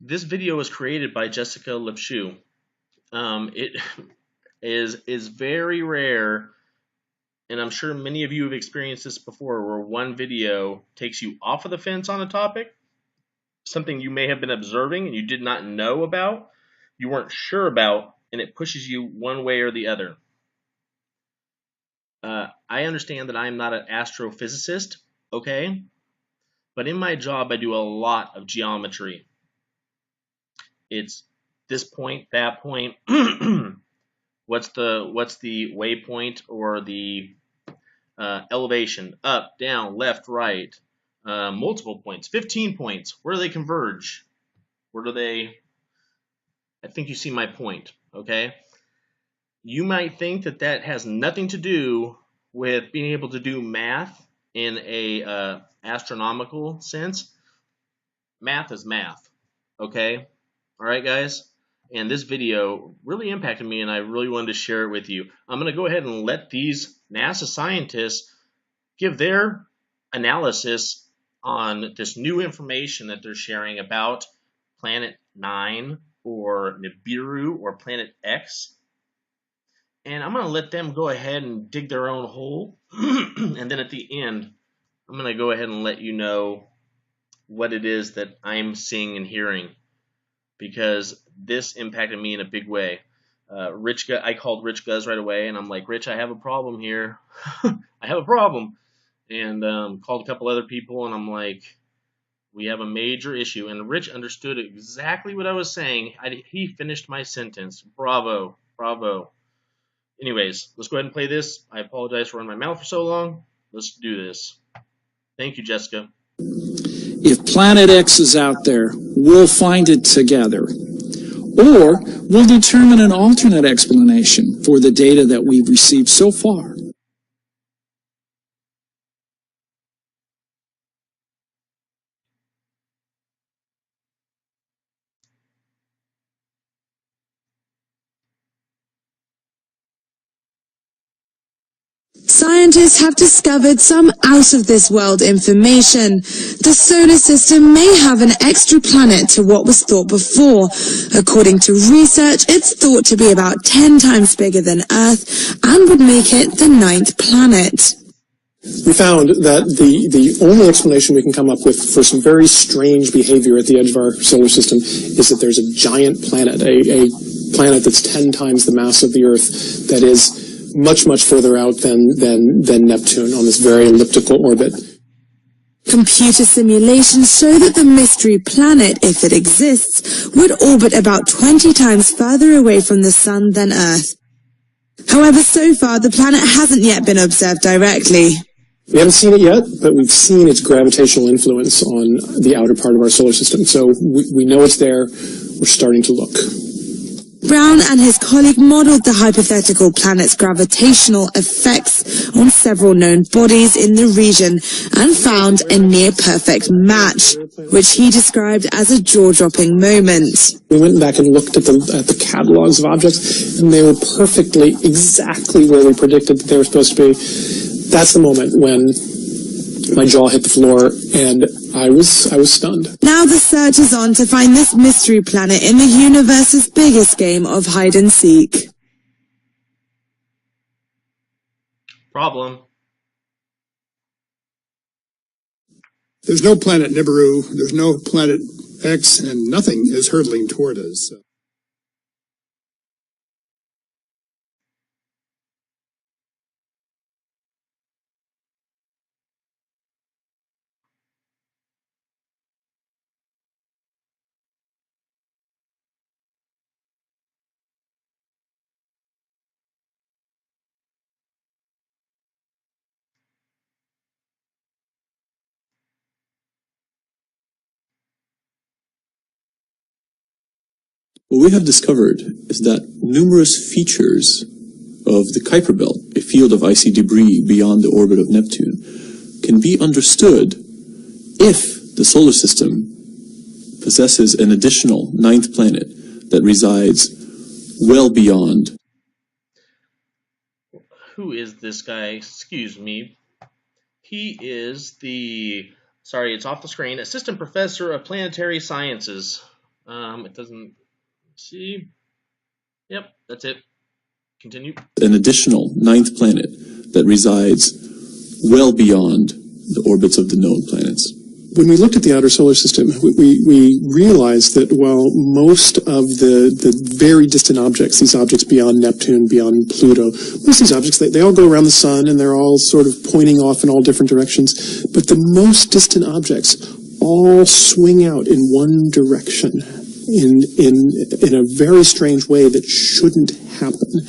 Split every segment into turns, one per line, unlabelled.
This video was created by Jessica Lipshu. It is very rare, and I'm sure many of you have experienced this before, where one video takes you off of the fence on a topic, something you may have been observing and you did not know about, you weren't sure about, and it pushes you one way or the other. I understand that I am not an astrophysicist, okay? But in my job, I do a lot of geometry. It's this point, that point. What's the waypoint or the elevation? Up, down, left, right. Multiple points, 15 points. Where do they converge? Where do they? I think you see my point. Okay. You might think that that has nothing to do with being able to do math in a astronomical sense. Math is math. Okay. All right, guys. And this video really impacted me, and I really wanted to share it with you. I'm going to go ahead and let these NASA scientists give their analysis on this new information that they're sharing about Planet 9 or Nibiru or Planet X. And I'm going to let them go ahead and dig their own hole. And then at the end, I'm going to go ahead and let you know what it is that I'm seeing and hearing, because this impacted me in a big way. I called Rich Guz right away, and I'm like, Rich, I have a problem here. I have a problem. And called a couple other people, and I'm like, we have a major issue. And Rich understood exactly what I was saying. He finished my sentence. Bravo. Bravo. Anyways, let's go ahead and play this. I apologize for running my mouth for so long. Let's do this. Thank you, Jessica.
If Planet X is out there, we'll find it together. Or we'll determine an alternate explanation for the data that we've received so far.
Scientists have discovered some out-of-this-world information. The solar system may have an extra planet to what was thought before. According to research, it's thought to be about 10 times bigger than Earth and would make it the 9th planet.
We found that the only explanation we can come up with for some very strange behavior at the edge of our solar system is that there's a giant planet, a planet that's 10 times the mass of the Earth, that is much, much further out than Neptune on this very elliptical orbit.
Computer simulations show that the mystery planet, if it exists, would orbit about 20 times further away from the Sun than Earth. However, so far, the planet hasn't yet been observed directly.
We haven't seen it yet, but we've seen its gravitational influence on the outer part of our solar system. So we know it's there. We're starting to look.
Brown and his colleague modeled the hypothetical planet's gravitational effects on several known bodies in the region and found a near-perfect match, which he described as a jaw-dropping moment.
We went back and looked at the catalogs of objects, and they were perfectly, exactly where we predicted that they were supposed to be. That's the moment when my jaw hit the floor, and I was stunned.
Now the search is on to find this mystery planet in the universe's biggest game of hide and seek.
Problem.
There's no planet Nibiru, there's no planet X, and nothing is hurtling toward us.
What we have discovered is that numerous features of the Kuiper Belt, a field of icy debris beyond the orbit of Neptune, can be understood if the solar system possesses an additional 9th planet that resides well beyond.
Who is this guy? Excuse me. He is the, sorry, it's off the screen, Assistant Professor of Planetary Sciences. It doesn't see. Yep, that's it. Continue.
An additional 9th planet that resides well beyond the orbits of the known planets.
When we looked at the outer solar system, we realized that while most of the very distant objects, these objects beyond Neptune, beyond Pluto, most of these objects, they all go around the sun and they're all sort of pointing off in all different directions. But the most distant objects all swing out in one direction in a very strange way that shouldn't happen.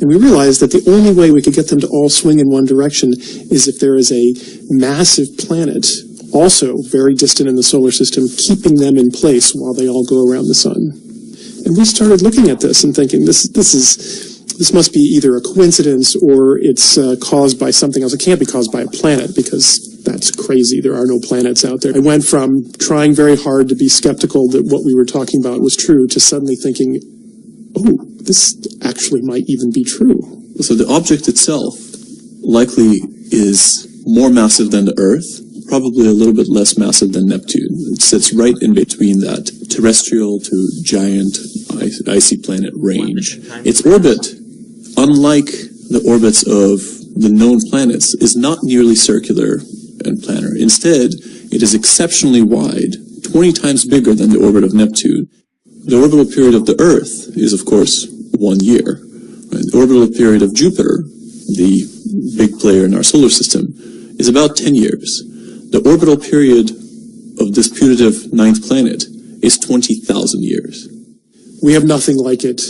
And we realized that the only way we could get them to all swing in one direction is if there is a massive planet also very distant in the solar system, keeping them in place while they all go around the sun. And we started looking at this and thinking, this must be either a coincidence or it's caused by something else. It can't be caused by a planet because that's crazy. There are no planets out there. I went from trying very hard to be skeptical that what we were talking about was true to suddenly thinking, oh, this actually might even be true.
So the object itself likely is more massive than the Earth, probably a little bit less massive than Neptune. It sits right in between that terrestrial to giant icy planet range. Its orbit, unlike the orbits of the known planets, is not nearly circular and planar. Instead, it is exceptionally wide, 20 times bigger than the orbit of Neptune. The orbital period of the Earth is, of course, 1 year. Right? The orbital period of Jupiter, the big player in our solar system, is about 10 years. The orbital period of this putative 9th planet is 20,000 years.
We have nothing like it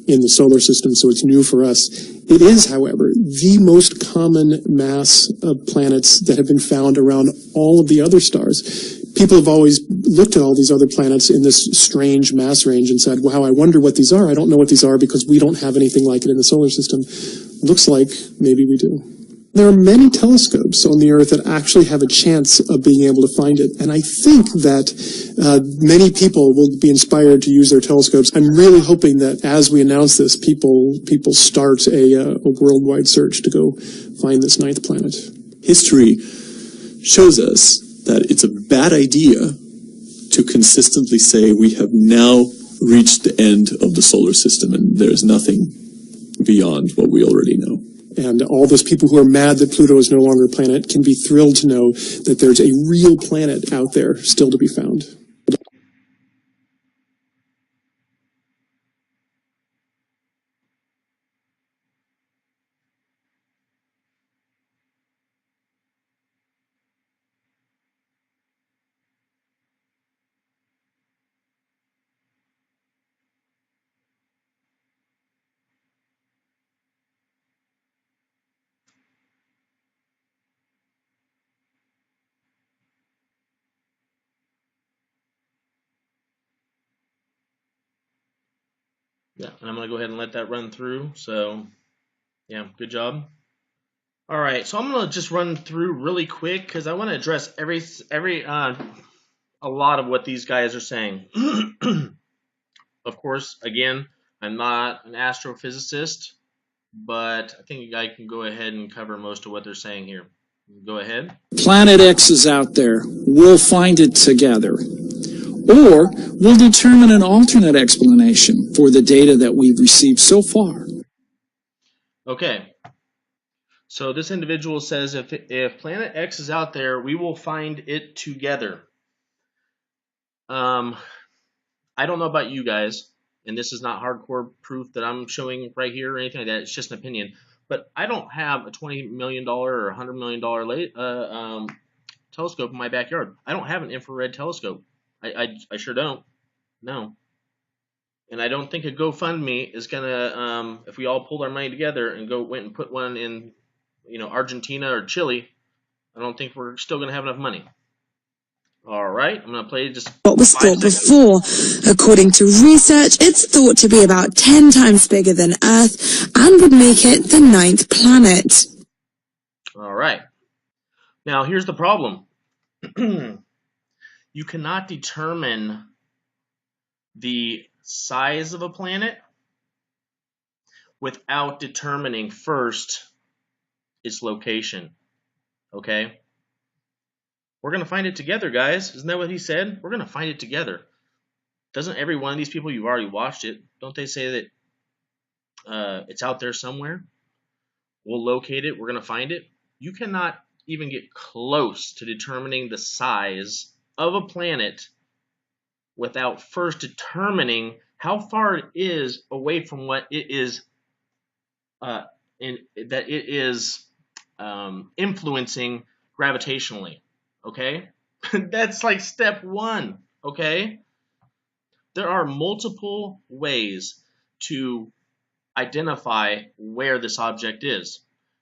in the solar system, so it's new for us. It is, however, the most common mass of planets that have been found around all of the other stars. People have always looked at all these other planets in this strange mass range and said, wow, I wonder what these are. I don't know what these are because we don't have anything like it in the solar system. Looks like maybe we do. There are many telescopes on the Earth that actually have a chance of being able to find it, and I think that many people will be inspired to use their telescopes. I'm really hoping that as we announce this, people start a worldwide search to go find this 9th planet.
History shows us that it's a bad idea to consistently say we have now reached the end of the solar system and there's nothing beyond what we already know.
And all those people who are mad that Pluto is no longer a planet can be thrilled to know that there's a real planet out there still to be found.
Yeah, and I'm going to go ahead and let that run through. So, yeah, good job. All right, so I'm going to just run through really quick because I want to address a lot of what these guys are saying. Of course, again, I'm not an astrophysicist, but I think I can go ahead and cover most of what they're saying here. Go ahead.
Planet X is out there. We'll find it together. Or we'll determine an alternate explanation for the data that we've received so far.
Okay. So this individual says if Planet X is out there, we will find it together. I don't know about you guys, and this is not hardcore proof that I'm showing right here or anything like that. It's just an opinion. But I don't have a $20 million or $100 million telescope in my backyard. I don't have an infrared telescope. I sure don't. No. And I don't think a GoFundMe is gonna, if we all pulled our money together and went and put one in, Argentina or Chile, I don't think we're still gonna have enough money. All right, I'm gonna play just
what was thought before. According to research, it's thought to be about 10 times bigger than Earth and would make it the 9th planet.
All right. Now here's the problem. You cannot determine the size of a planet without determining first its location. Okay? We're going to find it together, guys. Isn't that what he said? We're going to find it together. Doesn't every one of these people, you've already watched it, don't they say that it's out there somewhere? We'll locate it. We're going to find it. You cannot even get close to determining the size of a planet without first determining how far it is away from what it is influencing gravitationally. Okay, that's like step one. Okay, there are multiple ways to identify where this object is.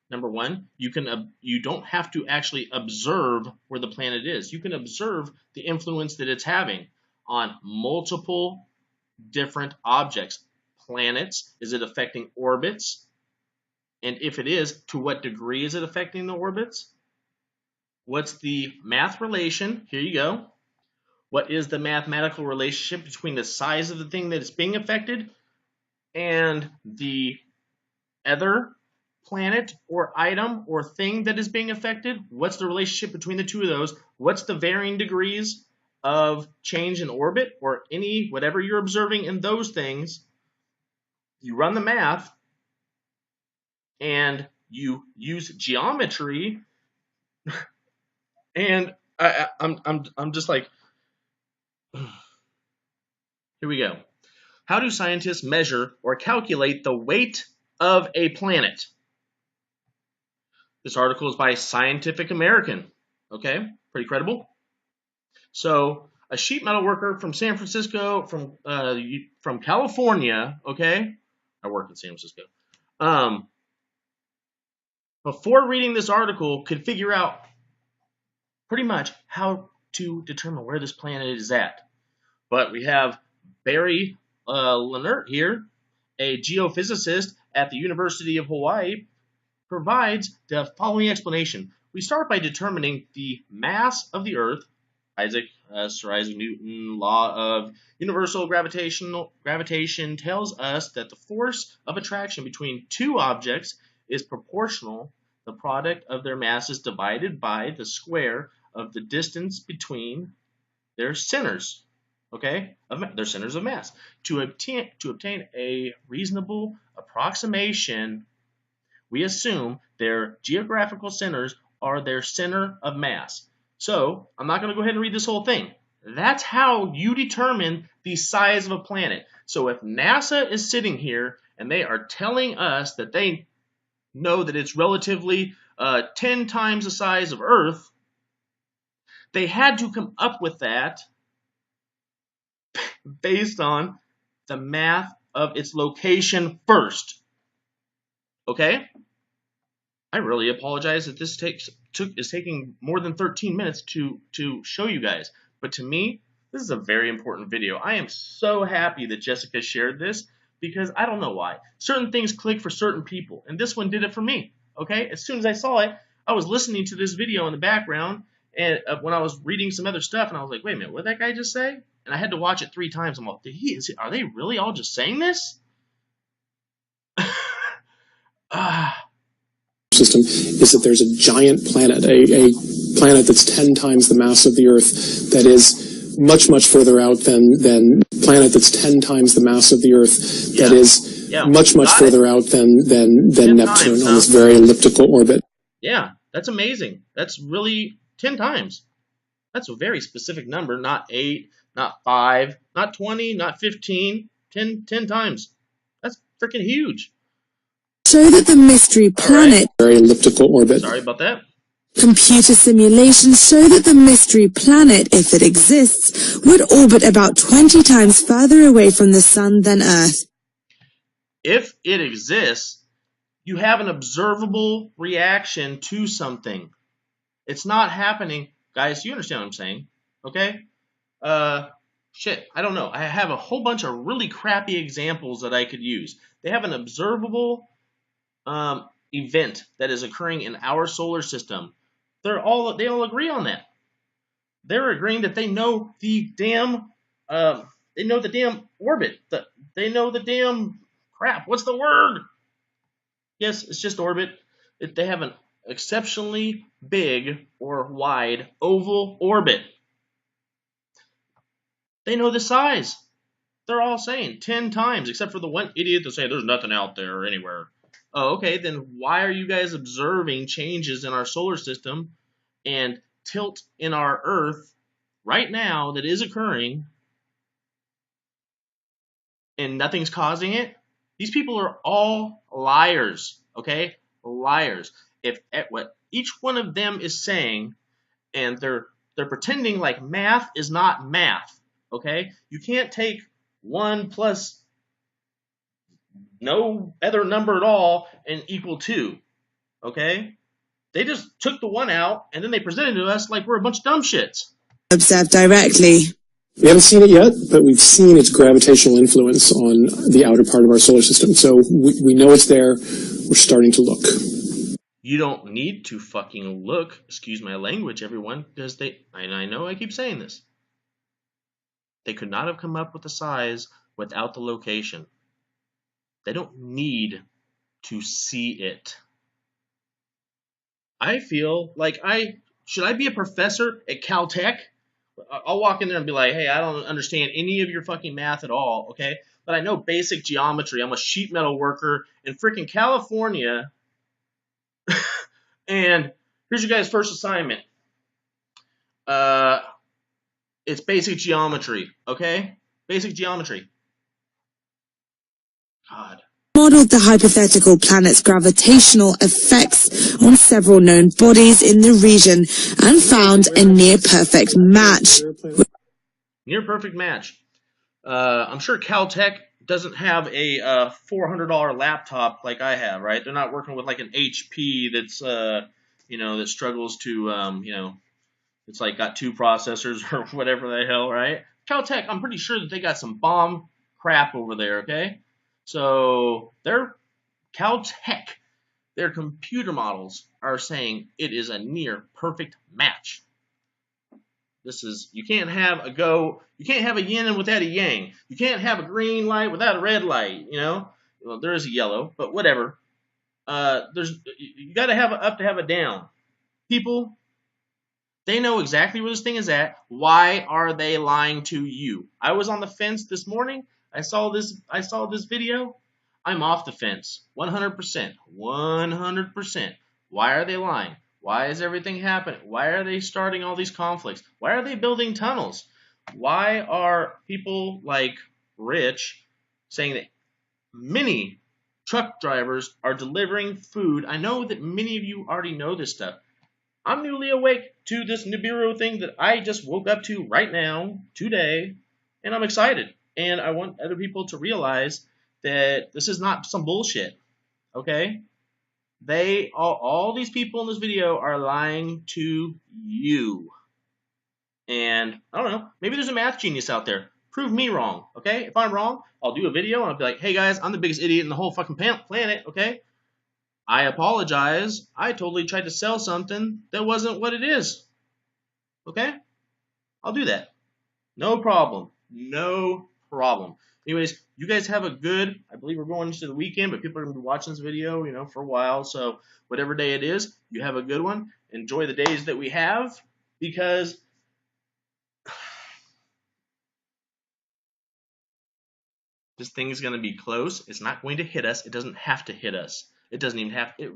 Number one, you don't have to actually observe where the planet is. You can observe the influence that it's having on multiple different objects. Planets, is it affecting orbits? And if it is, to what degree is it affecting the orbits? What's the math relation? Here you go. What is the mathematical relationship between the size of the thing that is being affected and the other planet or item or thing that is being affected? What's the relationship between the two of those? What's the varying degrees of change in orbit or whatever you're observing in those things? You run the math and you use geometry, and I'm just like, here we go. How do scientists measure or calculate the weight of a planet? This article is by Scientific American. Okay, pretty credible. So a sheet metal worker from San Francisco, from California. Okay, I work in San Francisco. Before reading this article, could figure out pretty much how to determine where this planet is at. But we have Barry Leonard here, a geophysicist at the University of Hawaii, provides the following explanation. We start by determining the mass of the Earth. Sir Isaac Newton, law of universal gravitation tells us that the force of attraction between two objects is proportional. The product of their masses divided by the square of the distance between their centers. Okay, their centers of mass. To obtain a reasonable approximation, we assume their geographical centers are their center of mass. So I'm not going to go ahead and read this whole thing. That's how you determine the size of a planet. So if NASA is sitting here and they are telling us that they know that it's relatively 10 times the size of Earth, they had to come up with that based on the math of its location first. Okay? I really apologize that this is taking more than 13 minutes to show you guys. But to me, this is a very important video. I am so happy that Jessica shared this because I don't know why. Certain things click for certain people, and this one did it for me. Okay? As soon as I saw it, I was listening to this video in the background, and when I was reading some other stuff, and I was like, wait a minute, what did that guy just say? And I had to watch it 3 times. I'm like, are they really all just saying this?
System is that there's a giant planet, a planet that's 10 times the mass of the Earth, that is much, much further out than planet that's 10 times the mass of the Earth, that is much, much further out than Neptune on this very elliptical orbit.
Yeah, that's amazing. That's really 10 times. That's a very specific number, not 8, not 5, not 20, not 15, 10 times. That's freaking huge.
Show that the mystery planet...
Very elliptical orbit.
Sorry about that.
Computer simulations show that the mystery planet, if it exists, would orbit about 20 times further away from the Sun than Earth.
If it exists, you have an observable reaction to something. It's not happening. Guys, you understand what I'm saying? Okay? Shit, I don't know. I have a whole bunch of really crappy examples that I could use. They have an observable event that is occurring in our solar system. They all agree on that. They're agreeing that they know the damn orbit. They know the damn crap. What's the word? Yes, it's just orbit. They have an exceptionally big or wide oval orbit. They know the size. They're all saying 10 times, except for the one idiot that's saying there's nothing out there anywhere. Oh, okay, then why are you guys observing changes in our solar system and tilt in our Earth right now that is occurring and nothing's causing it? These people are all liars, okay? Liars. If what each one of them is saying, and they're pretending like math is not math, okay? You can't take 1 plus no other number at all and equal 2, okay? They just took the 1 out and then they presented it to us like we're a bunch of dumb shits.
Observe directly.
We haven't seen it yet, but we've seen its gravitational influence on the outer part of our solar system. So we know it's there. We're starting to look.
You don't need to fucking look, excuse my language, everyone, because and I know I keep saying this, they could not have come up with the size without the location. They don't need to see it. I feel like should I be a professor at Caltech? I'll walk in there and be like, hey, I don't understand any of your fucking math at all, okay? But I know basic geometry. I'm a sheet metal worker in freaking California. And here's your guys' first assignment. It's basic geometry, okay? Basic geometry. God.
Modeled the hypothetical planet's gravitational effects on several known bodies in the region and found a near-perfect match.
Near perfect match. I'm sure Caltech doesn't have a $400 laptop like I have, right? They're not working with like an HP that's that struggles to it's like got 2 processors or whatever the hell, right? Caltech, I'm pretty sure that they got some bomb crap over there, okay? So their Caltech, their computer models are saying it is a near perfect match. This is, you can't have a yin without a yang. You can't have a green light without a red light, Well, there is a yellow, but whatever. You got to have a up to have a down. People, they know exactly where this thing is at. Why are they lying to you? I was on the fence this morning. I saw this video. I'm off the fence. 100%. 100%. Why are they lying? Why is everything happening? Why are they starting all these conflicts? Why are they building tunnels? Why are people like Rich saying that many truck drivers are delivering food? I know that many of you already know this stuff. I'm newly awake to this Nibiru thing that I just woke up to right now, today, and I'm excited. And I want other people to realize that this is not some bullshit, okay? All these people in this video are lying to you. And, I don't know, maybe there's a math genius out there. Prove me wrong, okay? If I'm wrong, I'll do a video and I'll be like, hey guys, I'm the biggest idiot in the whole fucking planet, okay? I apologize. I totally tried to sell something that wasn't what it is. Okay? I'll do that. No problem. No problem. Anyways, you guys have a good, I believe we're going into the weekend, but people are going to be watching this video, for a while. So whatever day it is, you have a good one. Enjoy the days that we have, because this thing is going to be close. It's not going to hit us. It doesn't have to hit us. It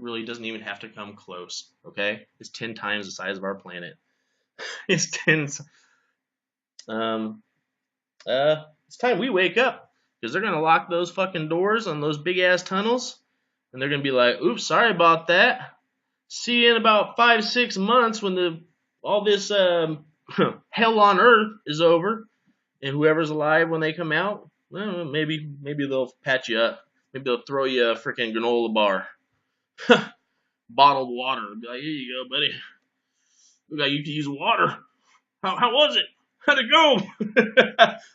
really doesn't even have to come close, okay? It's 10 times the size of our planet. It's 10. It's time we wake up, because they're gonna lock those fucking doors on those big ass tunnels, and they're gonna be like, "Oops, sorry about that. See you in about 5-6 months when all this hell on Earth is over, and whoever's alive when they come out, well, maybe they'll patch you up. Maybe they'll throw you a freaking granola bar, bottled water. Be like, here you go, buddy. We got you to use water. How was it? How'd it go?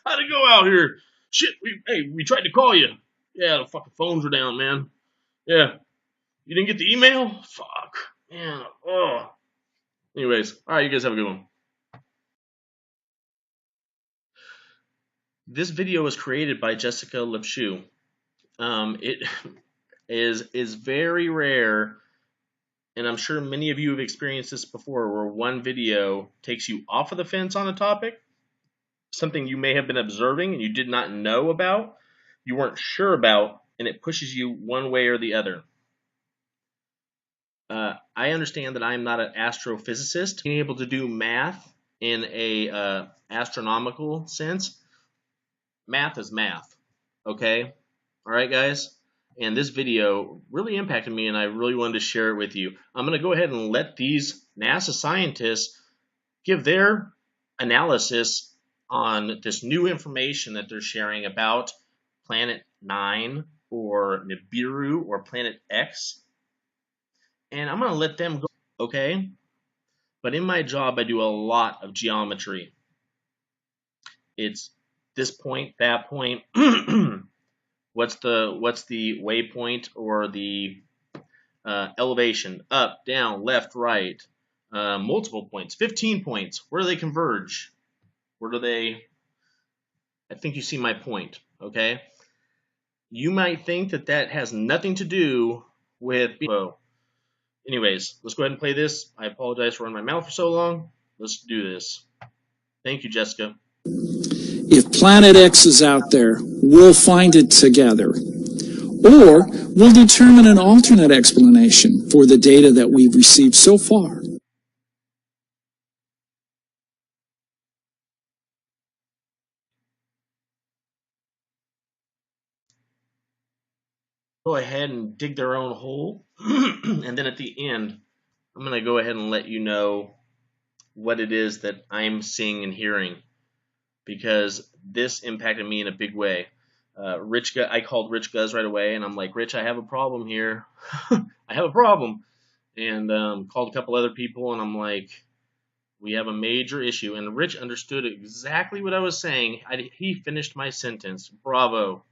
How'd it go out here? Shit, we tried to call you. Yeah, the fucking phones were down, man. Yeah. You didn't get the email? Fuck. Man, oh. Anyways, alright, you guys have a good one. This video was created by Jessica Lipshu. It is very rare, and I'm sure many of you have experienced this before, where one video takes you off of the fence on a topic something you may have been observing and you did not know about, you weren't sure about, and it pushes you one way or the other. I understand that I am not an astrophysicist. Being able to do math in a astronomical sense, math is math, okay? All right, guys? And this video really impacted me, and I really wanted to share it with you. I'm going to go ahead and let these NASA scientists give their analysis on this new information that they're sharing about Planet 9 or Nibiru or Planet X. And I'm going to let them go, okay? But in my job, I do a lot of geometry. It's this point, that point. What's the waypoint or the elevation? Up, down, left, right. Multiple points, 15 points. Where do they converge? Where do they? I think you see my point, okay? You might think that that has nothing to do with. Anyways, let's go ahead and play this. I apologize for running my mouth for so long. Let's do this. Thank you, Jessica.
If Planet X is out there, we'll find it together. Or we'll determine an alternate explanation for the data that we've received so far.
Go ahead and dig their own hole. And then at the end, I'm going to go ahead and let you know what it is that I'm seeing and hearing, because this impacted me in a big way. I called Rich Guz right away, and I'm like, Rich, I have a problem here. I have a problem. And called a couple other people, and I'm like, we have a major issue. And Rich understood exactly what I was saying. He finished my sentence. Bravo.